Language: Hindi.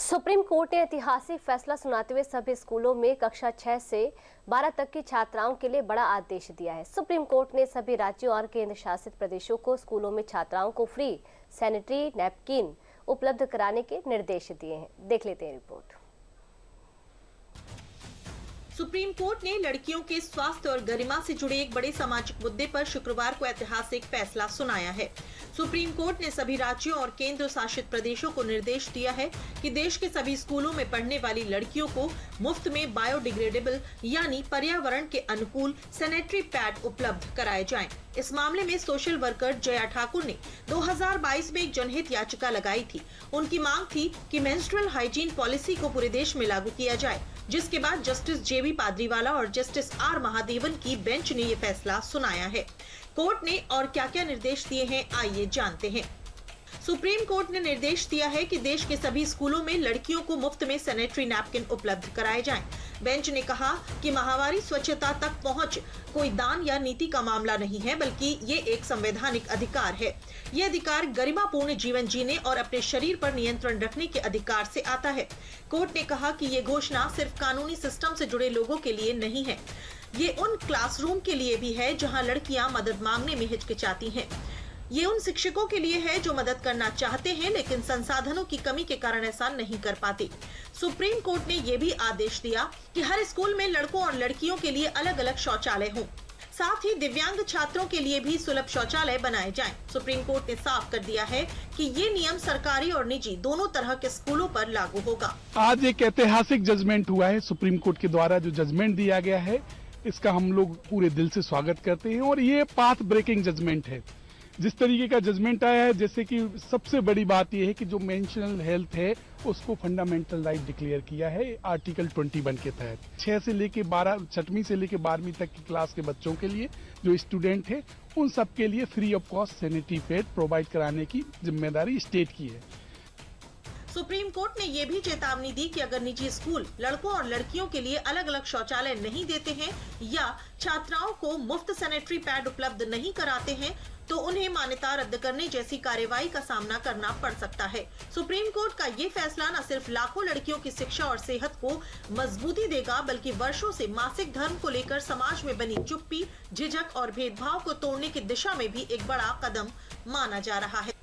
सुप्रीम कोर्ट ने ऐतिहासिक फैसला सुनाते हुए सभी स्कूलों में कक्षा 6 से 12 तक की छात्राओं के लिए बड़ा आदेश दिया है। सुप्रीम कोर्ट ने सभी राज्यों और केंद्र शासित प्रदेशों को स्कूलों में छात्राओं को फ्री सैनिटरी नैपकिन उपलब्ध कराने के निर्देश दिए हैं। देख लेते हैं रिपोर्ट। सुप्रीम कोर्ट ने लड़कियों के स्वास्थ्य और गरिमा से जुड़े एक बड़े सामाजिक मुद्दे पर शुक्रवार को ऐतिहासिक फैसला सुनाया है। सुप्रीम कोर्ट ने सभी राज्यों और केंद्र शासित प्रदेशों को निर्देश दिया है कि देश के सभी स्कूलों में पढ़ने वाली लड़कियों को मुफ्त में बायोडिग्रेडेबल यानी पर्यावरण के अनुकूल सैनिटरी पैड उपलब्ध कराए जाएं। इस मामले में सोशल वर्कर जया ठाकुर ने 2022 में एक जनहित याचिका लगाई थी। उनकी मांग थी कि मेंस्ट्रुअल हाइजीन पॉलिसी को पूरे देश में लागू किया जाए, जिसके बाद जस्टिस जेबी पाद्रीवाला और जस्टिस आर महादेवन की बेंच ने ये फैसला सुनाया है। कोर्ट ने और क्या-क्या निर्देश दिए हैं, आइए जानते हैं। सुप्रीम कोर्ट ने निर्देश दिया है कि देश के सभी स्कूलों में लड़कियों को मुफ्त में सैनिटरी नैपकिन उपलब्ध कराए जाएं। बेंच ने कहा कि माहवारी स्वच्छता तक पहुंच कोई दान या नीति का मामला नहीं है, बल्कि ये एक संवैधानिक अधिकार है। ये अधिकार गरिमापूर्ण जीवन जीने और अपने शरीर पर नियंत्रण रखने के अधिकार से आता है। कोर्ट ने कहा कि ये घोषणा सिर्फ कानूनी सिस्टम से जुड़े लोगों के लिए नहीं है, ये उन क्लासरूम के लिए भी है जहाँ लड़कियाँ मदद मांगने में हिचकिचाती हैं। ये उन शिक्षकों के लिए है जो मदद करना चाहते हैं लेकिन संसाधनों की कमी के कारण ऐसा नहीं कर पाते। सुप्रीम कोर्ट ने ये भी आदेश दिया कि हर स्कूल में लड़कों और लड़कियों के लिए अलग अलग शौचालय हों। साथ ही दिव्यांग छात्रों के लिए भी सुलभ शौचालय बनाए जाएं। सुप्रीम कोर्ट ने साफ कर दिया है कि ये नियम सरकारी और निजी दोनों तरह के स्कूलों पर लागू होगा। आज एक ऐतिहासिक जजमेंट हुआ है। सुप्रीम कोर्ट के द्वारा जो जजमेंट दिया गया है, इसका हम लोग पूरे दिल से स्वागत करते हैं और ये पाथ ब्रेकिंग जजमेंट है। जिस तरीके का जजमेंट आया है, जैसे कि सबसे बड़ी बात यह है कि जो मेंशनल हेल्थ है उसको फंडामेंटल राइट डिक्लेयर किया है आर्टिकल 21 के तहत। 6 से लेके 12, 6वीं से लेके 12वीं तक की क्लास के बच्चों के लिए जो स्टूडेंट है उन सब के लिए free of cost sanitary pad provide कराने की जिम्मेदारी स्टेट की है। सुप्रीम कोर्ट ने ये भी चेतावनी दी कि अगर निजी स्कूल लड़कों और लड़कियों के लिए अलग अलग शौचालय नहीं देते हैं या छात्राओं को मुफ्त सैनिटरी पैड उपलब्ध नहीं कराते हैं तो उन्हें मान्यता रद्द करने जैसी कार्रवाई का सामना करना पड़ सकता है। सुप्रीम कोर्ट का ये फैसला न सिर्फ लाखों लड़कियों की शिक्षा और सेहत को मजबूती देगा, बल्कि वर्षों से मासिक धर्म को लेकर समाज में बनी चुप्पी, झिझक और भेदभाव को तोड़ने की दिशा में भी एक बड़ा कदम माना जा रहा है।